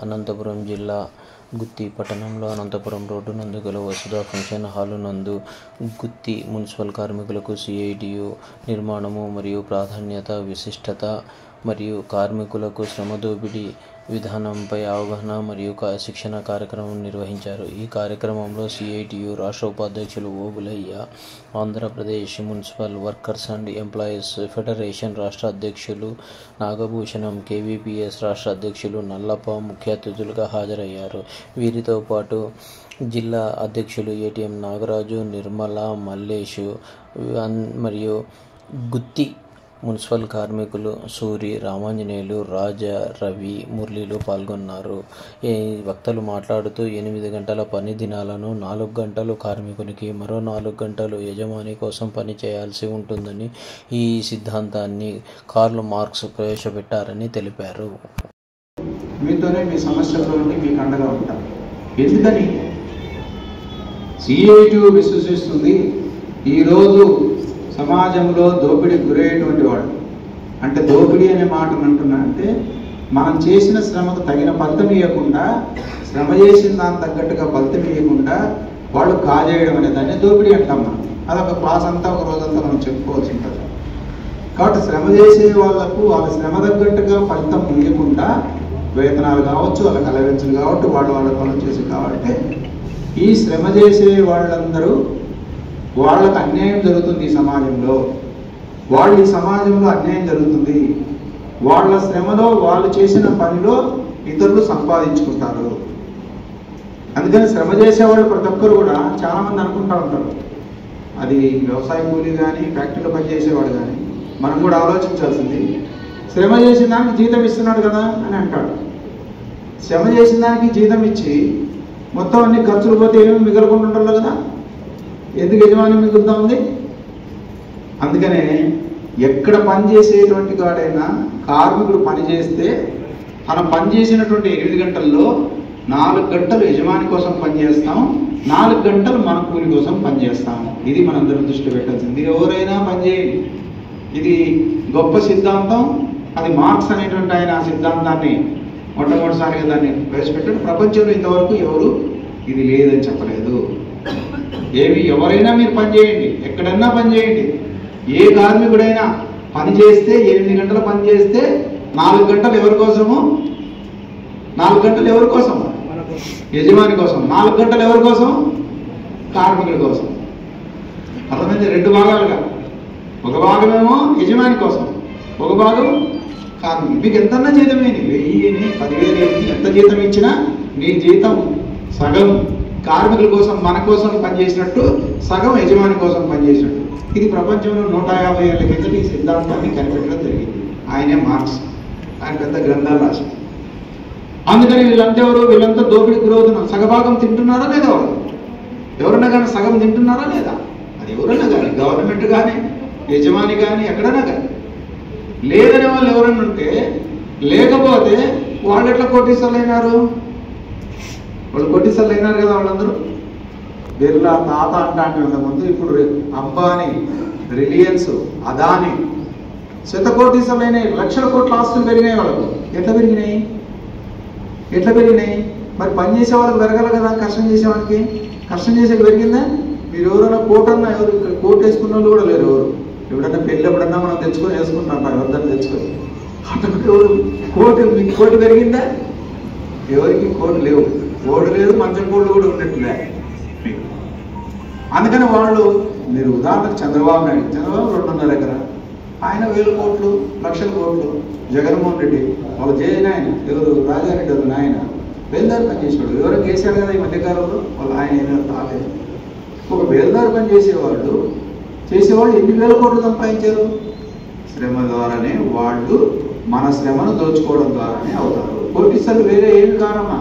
అనంతపురం జిల్లా గుత్తి పట్టణంలో అనంతపురం రోడ్డు నందు గల వసుధ ఫంక్షన్ హాలు నందు గుత్తి మున్సిపల్ కార్మికులకు సిఐటియు నిర్మాణము మరియు ప్రాధాన్యత, విశిష్టత మరియు కార్మికులకు శ్రమ దోపిడీ విధానంపై అవగాహన మరియు శిక్షణ కార్యక్రమం నిర్వహించారు. ఈ కార్యక్రమంలో సిఐటియు రాష్ట్ర ఉపాధ్యక్షులు O Bulaiah, Andhra Pradesh municipal workers and employees federation రాష్ట్ర అధ్యక్షులు నాగభూషణం, కేవీపీఎస్ రాష్ట్ర అధ్యక్షులు నల్లప్ప ముఖ్య అతిథులుగా హాజరయ్యారు. వీరితో పాటు జిల్లా అధ్యక్షులు ఏటీఎం నాగరాజు, నిర్మల, మల్లేషు మరియు గుత్తి మున్సిపల్ కార్మికులు సూరి, రామాంజనేయులు, రాజా, రవి, మురళీలు పాల్గొన్నారు. ఈ వక్తలు మాట్లాడుతూ 8 గంటల పని దినాలను 4 గంటలు కార్మికునికి, మరో 4 గంటలు యజమాని కోసం పని చేయాల్సి ఉంటుందని ఈ సిద్ధాంతాన్ని కార్ల్ మార్క్స్ ప్రవేశపెట్టారని తెలిపారు. మీతోనే మీ సమస్యల్లో ఉండి మీకు అండగా ఉంటాం. ఎందుకని సిఐటియు విశ్వసిస్తుంది, ఈరోజు సమాజంలో దోపిడీకి గురయ్యేటువంటి వాడు, అంటే దోపిడీ అనే మాటను అంటున్నా అంటే మనం చేసిన శ్రమకు తగిన ఫలితం ఇవ్వకుండా, శ్రమ చేసిన దానికి తగ్గట్టుగా ఫలితం ఇవ్వకుండా వాళ్ళు కాజేయడం అనే దాన్ని దోపిడీ అంటాం. మనం అదొక క్లాస్ అంతా, ఒక రోజంతా మనం చెప్పుకోవాల్సి ఉంటుంది. కాబట్టి శ్రమ చేసే వాళ్లకు వాళ్ళ శ్రమ తగ్గట్టుగా ఫలితం ఇవ్వకుండా వేతనాలు కావచ్చు, వాళ్ళకి అలవెన్సులు కావచ్చు, వాళ్ళ పనులు చేసి కాబట్టి ఈ శ్రమ చేసే వాళ్ళందరూ వాళ్ళకు అన్యాయం జరుగుతుంది. ఈ సమాజంలో ఈ సమాజంలో అన్యాయం జరుగుతుంది. వాళ్ళ శ్రమలో, వాళ్ళు చేసిన పనిలో ఇతరులు సంపాదించుకుంటారు. అందుకని శ్రమ చేసేవాళ్ళు ప్రతి ఒక్కరు కూడా చాలామంది అనుకుంటూ ఉంటారు, అది వ్యవసాయ కూలీ కానీ ఫ్యాక్టరీలో పనిచేసేవాడు కానీ మనం కూడా ఆలోచించాల్సింది, శ్రమ చేసిన దానికి జీతం ఇస్తున్నాడు కదా అని అంటాడు. శ్రమ చేసిన దానికి జీతం ఇచ్చి మొత్తం అన్ని ఖర్చులు పోతే ఏమేమి మిగలకుండా ఉంటారు కదా, ఎందుకు యజమాని మిగులుతా ఉంది? అందుకనే ఎక్కడ పని చేసేటువంటి వాడైనా కార్మికుడు పని చేస్తే మనం పని చేసినటువంటి 8 గంటల్లో 4 గంటలు యజమాని కోసం పనిచేస్తాం, 4 గంటలు మన కూలి కోసం పనిచేస్తాం. ఇది మనందరం దృష్టి పెట్టాల్సింది. ఎవరైనా పనిచేయండి, ఇది గొప్ప సిద్ధాంతం. అది మార్క్స్ అనేటువంటి ఆయన ఆ సిద్ధాంతాన్ని మొట్టమొదటిసారిగా దాన్ని ప్రవేశపెట్టాడు. ప్రపంచంలో ఇంతవరకు ఎవరు ఇది లేదని చెప్పలేదు. ఎవరైనా మీరు పని చేయండి, ఎక్కడన్నా పని చేయండి. ఏ కార్మికుడైనా పని చేస్తే 8 గంటలు పని చేస్తే 4 గంటలు ఎవరి కోసము? 4 గంటలు ఎవరి కోసం? యజమాని కోసం. 4 గంటలు ఎవరి కోసం? కార్మికుల కోసం. అర్థమైంది? 2 భాగాలుగా. ఒక భాగమేమో యజమాని కోసం, ఒక భాగం కార్మికులు. మీకు ఎంతన్నా జీతం ఏంటి, 1000, 10,000 ఎంత జీతం ఇచ్చినా నీ జీతం సగం కార్మికుల కోసం, మన కోసం పనిచేసినట్టు, సగం యజమాని కోసం పనిచేసినట్టు. ఇది ప్రపంచంలో 150 ఏళ్ల కిందట ఈ సిద్ధాంతాన్ని కనిపెట్టడం జరిగింది. ఆయనే మార్క్స్. ఆయన పెద్ద గ్రంథాలు రాశారు. అందుకని వీళ్ళంతా ఎవరు? వీళ్ళంతా దోపిడీకి గురవుతున్నారు. సగభాగం తింటున్నారా లేదా? వాళ్ళు ఎవరైనా కానీ సగం తింటున్నారా లేదా? అది ఎవరైనా కానీ, గవర్నమెంట్ కానీ, యజమాని కానీ, ఎక్కడైనా కానీ. లేదనే వాళ్ళు ఎవరైనా ఉంటే, లేకపోతే వాళ్ళు ఎట్లా కోటీశ్వర్లు అయినారు? వాళ్ళు కోటీశ్వర్లు అయినారు కదా వాళ్ళందరూ. బిర్లా తాత అంటే ముందు, ఇప్పుడు అంబానీ, రిలయన్స్, అదానీ శతకోటీశ్వర్లు అయినాయి. లక్షల కోట్ల ఆస్తులు పెరిగినాయి వాళ్ళకు. ఎట్లా పెరిగినాయి? మరి పని చేసే వాళ్ళకి పెరగాలి కదా. కష్టం చేసేవానికి, కష్టం చేసేకి పెరిగిందా? మీరు ఎవరైనా కోటన్నా, ఎవరు ఇక్కడ కోట్ వేసుకున్న వాళ్ళు కూడా లేరు. ఎవరు ఎప్పుడన్నా పెళ్ళి ఎప్పుడన్నా మనం తెచ్చుకొని వేసుకుంటాం, వద్దని తెచ్చుకొని. ఎవరు మీకు కోటు పెరిగిందా? ఎవరికి కోటు లేవు. కోడు లేదు, మంచం కోళ్ళు కూడా ఉన్నట్లే. అందుకని వాళ్ళు, మీరు ఉదాహరణకు చంద్రబాబు 2.5 ఎకరా, ఆయన 1000 కోట్లు, లక్షల కోట్లు. జగన్మోహన్ రెడ్డి వాళ్ళ జైన్ ఆయన, ఎవరు రాజారెడ్డి వాళ్ళ ఆయన బేల్దారి పని చేసేవాడు. ఎవరో కేసీఆర్ కదా ఈ మధ్యకాలంలో, వాళ్ళు ఆయన ఏమైనా తాలేదు. ఒక బేల్దారి పని చేసేవాళ్ళు ఎన్ని 1000 కోట్లు సంపాదించారు? శ్రమ ద్వారానే. వాళ్ళు మన శ్రమను దోచుకోవడం ద్వారానే అవుతారు. కోటీశ్వర్లు వేరే ఏమి కారణమా?